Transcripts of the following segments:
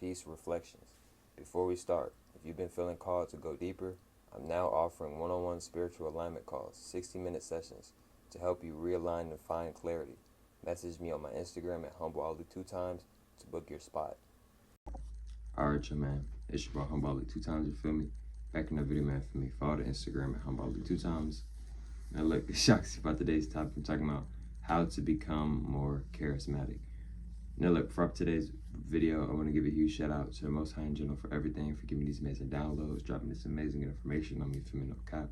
Peace Reflections. Before we start, if you've been feeling called to go deeper, I'm now offering one-on-one spiritual alignment calls, 60-minute sessions, to help you realign and find clarity. Message me on my Instagram at HumbleAli2times to book your spot. Alright, man. It's your boy HumbleAli2times, you feel me? Back in the video, man, for me. Follow the Instagram at HumbleAli2times. Now look, it's shocks about today's topic. I'm talking about how to become more charismatic. Now look, for today's video, I want to give a huge shout out to the Most High in general for everything, for giving these amazing downloads, dropping this amazing information on me, for me, no cap,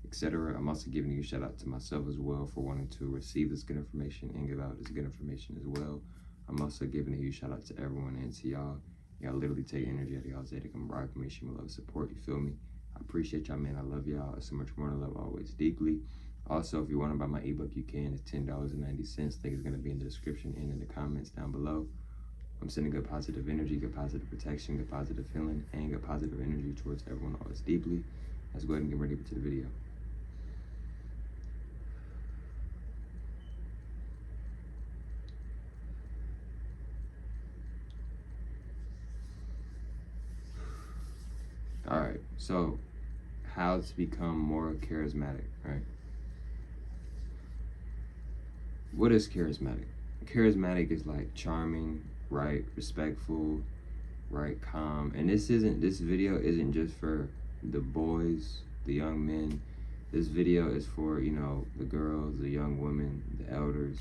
etc. I'm also giving you a shout out to myself as well for wanting to receive this good information and give out this good information as well. I'm also giving a huge shout out to everyone and to y'all. Y'all literally take energy out of y'all's day to come rock me, show me love, support, you feel me? I appreciate y'all, man. I love y'all so much more than love, always deeply. Also, if you want to buy my ebook, you can. It's $10.90. Link is going to be in the description and in the comments down below. I'm sending good positive energy, good positive protection, good positive feeling, and good positive energy towards everyone always deeply. Let's go ahead and get ready to the video. All right, so how to become more charismatic, right? What is charismatic? Charismatic is like charming, right? Respectful, right? Calm. And this video isn't just for the boys, the young men. This video is for, you know, the girls, the young women, the elders,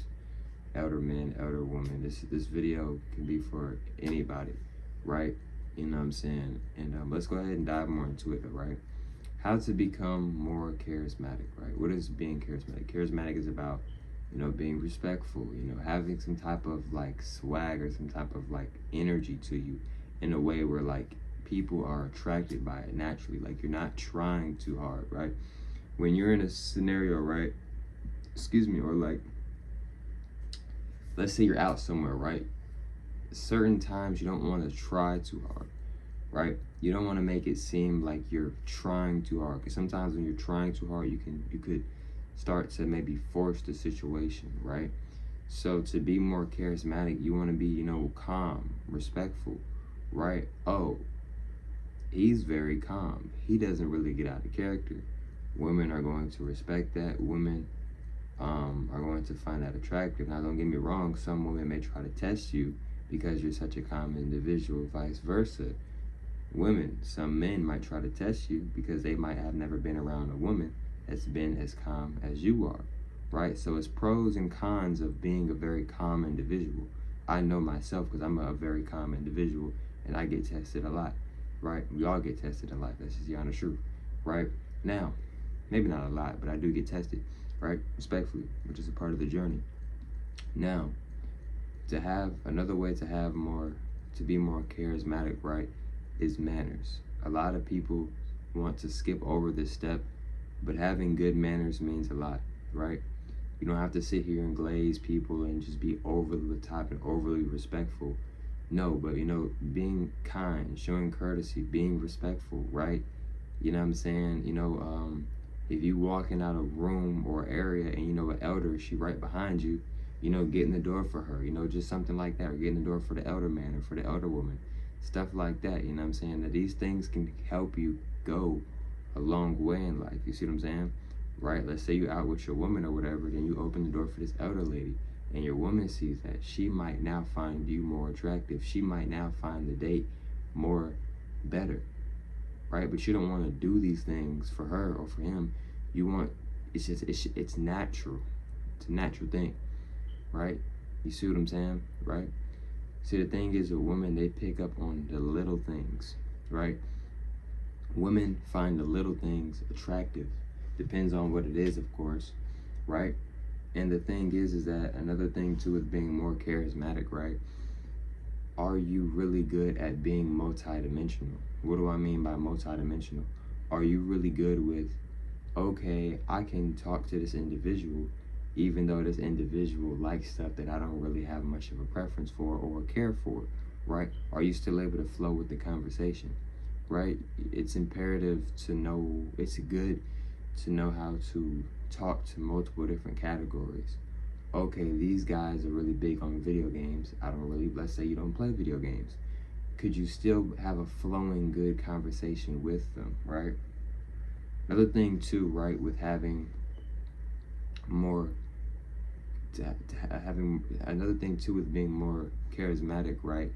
elder men, elder women. This video can be for anybody, right? You know what I'm saying? And let's go ahead and dive more into it, right? How to become more charismatic, right? What is being charismatic? Charismatic is about, you know, being respectful, you know, having some type of like swag or some type of like energy to you in a way where like people are attracted by it naturally. Like you're not trying too hard, right? When you're in a scenario, right? Excuse me, or like, let's say you're out somewhere, right? Certain times you don't want to try too hard, right? You don't want to make it seem like you're trying too hard, because sometimes when you're trying too hard, you could start to maybe force the situation, right? So to be more charismatic, you want to be, you know, calm, respectful, right? Oh, he's very calm. He doesn't really get out of character. Women are going to respect that. Women are going to find that attractive. Now, don't get me wrong. Some women may try to test you because you're such a calm individual, vice versa. Women, some men might try to test you because they might have never been around a woman that's been as calm as you are, right? So it's pros and cons of being a very calm individual. I know myself because I'm a very calm individual and I get tested a lot, right? We all get tested in life. That's just the honest truth, right? Now, maybe not a lot, but I do get tested, right? Respectfully, which is a part of the journey. Now, to have another way to be more charismatic, right, is manners. A lot of people want to skip over this step, but having good manners means a lot, right? You don't have to sit here and glaze people and just be over the top and overly respectful. No, but, you know, being kind, showing courtesy, being respectful, right? You know what I'm saying? You know, if you walking out a room or area and you know an elder, she right behind you, you know, get in the door for her, you know, just something like that, or get in the door for the elder man or for the elder woman, stuff like that, you know what I'm saying? That these things can help you go a long way in life, you see what I'm saying? Right? Let's say you're out with your woman or whatever, then you open the door for this elder lady, and your woman sees that. She might now find you more attractive. She might now find the date more better, right? But you don't want to do these things for her or for him. You want, it's natural. It's a natural thing, right? You see what I'm saying, right? See, the thing is, a woman, they pick up on the little things, right? Women find the little things attractive. Depends on what it is, of course, right? And the thing is that another thing too is being more charismatic, right? Are you really good at being multidimensional? What do I mean by multidimensional? Are you really good with, okay, I can talk to this individual even though this individual likes stuff that I don't really have much of a preference for or care for, right? Are you still able to flow with the conversation, right? It's imperative to know, it's good to know how to talk to multiple different categories. Okay, these guys are really big on video games. I don't really, let's say you don't play video games. could you still have a flowing good conversation with them, right? Another thing too, right, with having more having another thing too with being more charismatic, right,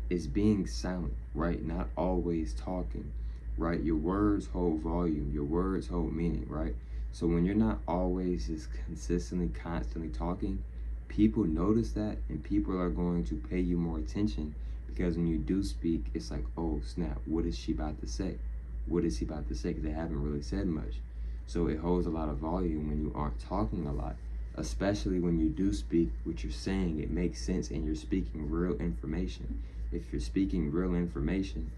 is being silent, right? Not always talking, right? Your words hold volume, your words hold meaning, right? So when you're not always just consistently, constantly talking, people notice that, and people are going to pay you more attention, because when you do speak, it's like, oh snap, what is she about to say? What is he about to say? Because they haven't really said much. So it holds a lot of volume when you aren't talking a lot, especially when you do speak. What you're saying, it makes sense, and you're speaking real information. If you're speaking real information,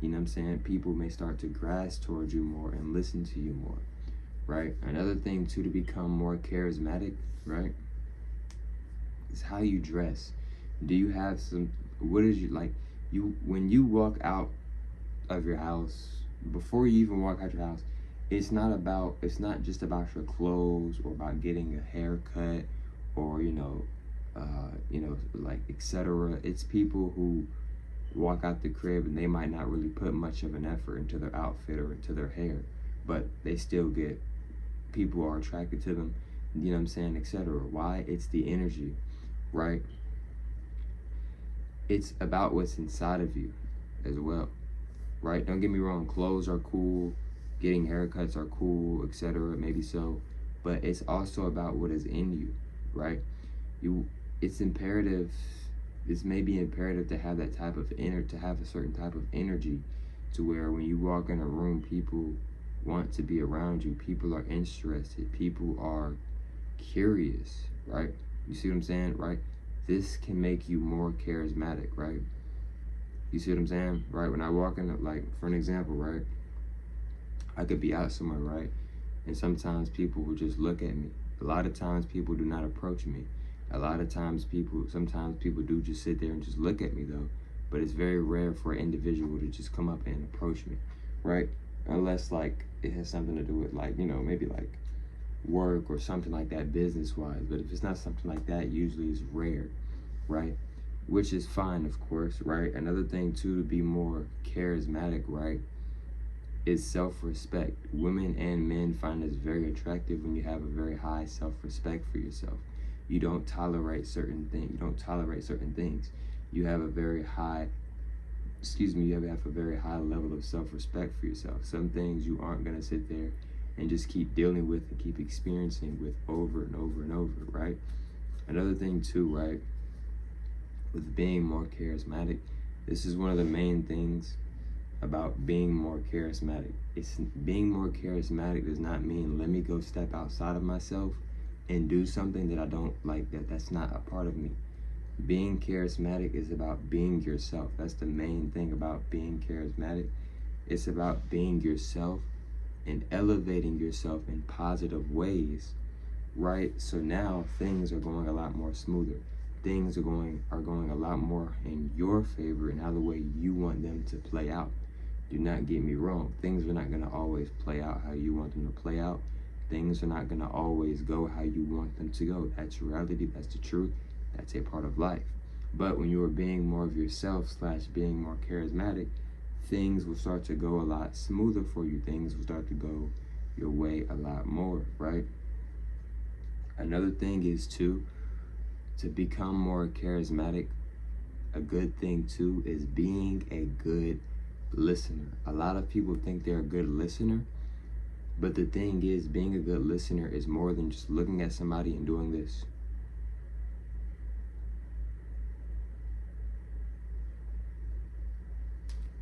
you know what I'm saying, people may start to grasp towards you more and listen to you more, right? Another thing too, to become more charismatic, right, is how you dress. Do you have some, what is you like, you, when you walk out of your house, before you even walk out your house, it's not just about your clothes or about getting a haircut or like etc. It's people who walk out the crib and they might not really put much of an effort into their outfit or into their hair, but they still get, people are attracted to them, you know what I'm saying, etc. Why? It's the energy, right? It's about what's inside of you as well, right? Don't get me wrong, clothes are cool, getting haircuts are cool, etc. Maybe so, but it's also about what is in you, right? It's imperative. This may be imperative to have that type of to have a certain type of energy, to where when you walk in a room, people want to be around you. People are interested. People are curious, right? You see what I'm saying, right? This can make you more charismatic, right? You see what I'm saying, right? When I walk in, like, for an example, right, I could be out somewhere, right, and sometimes people will just look at me. A lot of times people do not approach me. A lot of times sometimes people do just sit there and just look at me though, but it's very rare for an individual to just come up and approach me, right? Unless like it has something to do with, like, you know, maybe like work or something like that, business wise. But if it's not something like that, usually it's rare, right? Which is fine, of course, right? Another thing too, to be more charismatic, right, is self-respect. Women and men find this very attractive when you have a very high self-respect for yourself. You don't tolerate certain things. You don't tolerate certain things. You have a very high, you have a very high level of self-respect for yourself. Some things you aren't gonna sit there and just keep dealing with and keep experiencing with over and over and over, right? Another thing too, right, with being more charismatic, this is one of the main things about being more charismatic. It's being more charismatic does not mean let me go step outside of myself and do something that I don't like, that's not a part of me. Being charismatic is about being yourself. That's the main thing about being charismatic. It's about being yourself and elevating yourself in positive ways, right? So now things are going a lot more smoother. Things are going a lot more in your favor and how the way you want them to play out. Do not get me wrong. Things are not going to always play out how you want them to play out. Things are not going to always go how you want them to go. That's reality. That's the truth. That's a part of life. But when you are being more of yourself / being more charismatic, things will start to go a lot smoother for you. Things will start to go your way a lot more, right? Another thing is to become more charismatic. A good thing too is being a good listener. A lot of people think they're a good listener, but the thing is, being a good listener is more than just looking at somebody and doing this.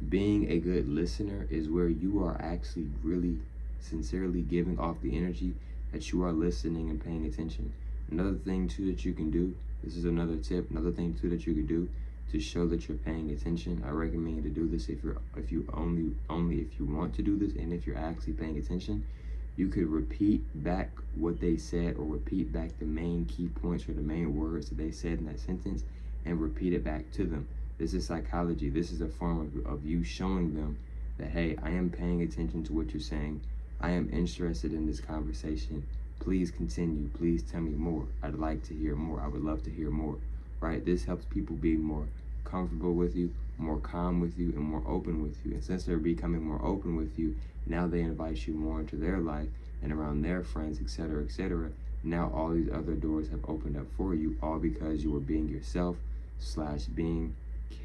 Being a good listener is where you are actually really sincerely giving off the energy that you are listening and paying attention. Another thing too that you can do, this is another tip, another thing too that you could do to show that you're paying attention. I recommend you to do this if you want to do this, and if you're actually paying attention, you could repeat back what they said, or repeat back the main key points or the main words that they said in that sentence, and repeat it back to them. This is psychology. This is a form of you showing them that, hey, I am paying attention to what you're saying. I am interested in this conversation. Please continue. Please tell me more. I'd like to hear more. I would love to hear more, right? This helps people be more comfortable with you, more calm with you, and more open with you. And since they're becoming more open with you, now they invite you more into their life and around their friends, etc., etc. Now all these other doors have opened up for you, all because you were being yourself / being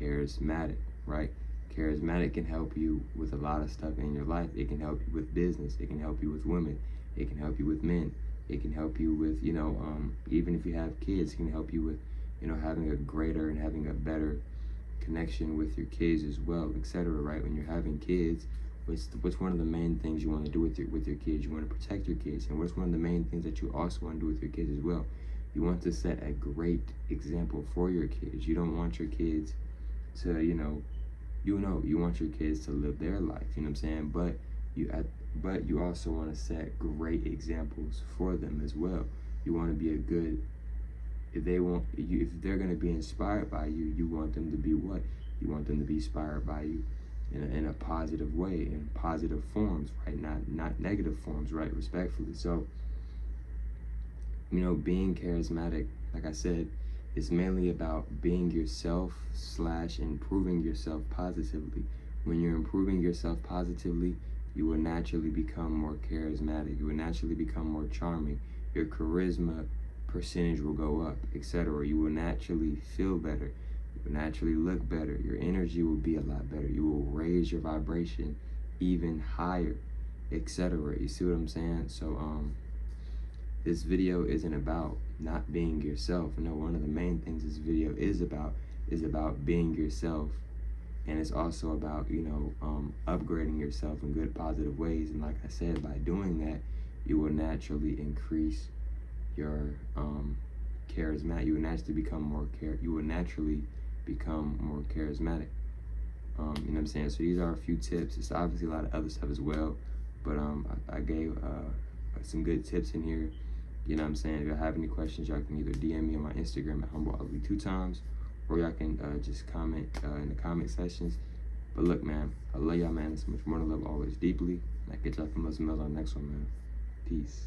charismatic, right? Charismatic can help you with a lot of stuff in your life. It can help you with business. It can help you with women. It can help you with men. It can help you with, even if you have kids, it can help you with, having a greater and having a better connection with your kids as well, etc. Right? When you're having kids, what's one of the main things you want to do with your kids? You want to protect your kids. And what's one of the main things that you also want to do with your kids as well? You want to set a great example for your kids. You don't want your kids to, you want your kids to live their life, you know what I'm saying? But you also want to set great examples for them as well. You want to be a good, if they're going to be inspired by you, you want them to be what? You want them to be inspired by you in a positive way, in positive forms, right? Not negative forms, right? Respectfully. So, being charismatic, like I said, is mainly about being yourself / improving yourself positively. When you're improving yourself positively, you will naturally become more charismatic. You will naturally become more charming. Your charisma percentage will go up, etc. You will naturally feel better. You will naturally look better. Your energy will be a lot better. You will raise your vibration even higher, etc. You see what I'm saying? So, this video isn't about not being yourself. No, one of the main things this video is about being yourself. And it's also about, upgrading yourself in good, positive ways. And like I said, by doing that, you will naturally increase your charismatic. You will naturally become more charismatic. You know what I'm saying? So these are a few tips. It's obviously a lot of other stuff as well, but I gave some good tips in here. You know what I'm saying? If y'all have any questions, y'all can either DM me on my Instagram at HumbleUgly 2 times, or y'all can just comment in the comment sections. But look, man, I love y'all, man. So much more to love, always deeply. And I catch y'all from those meals on the next one, man. Peace.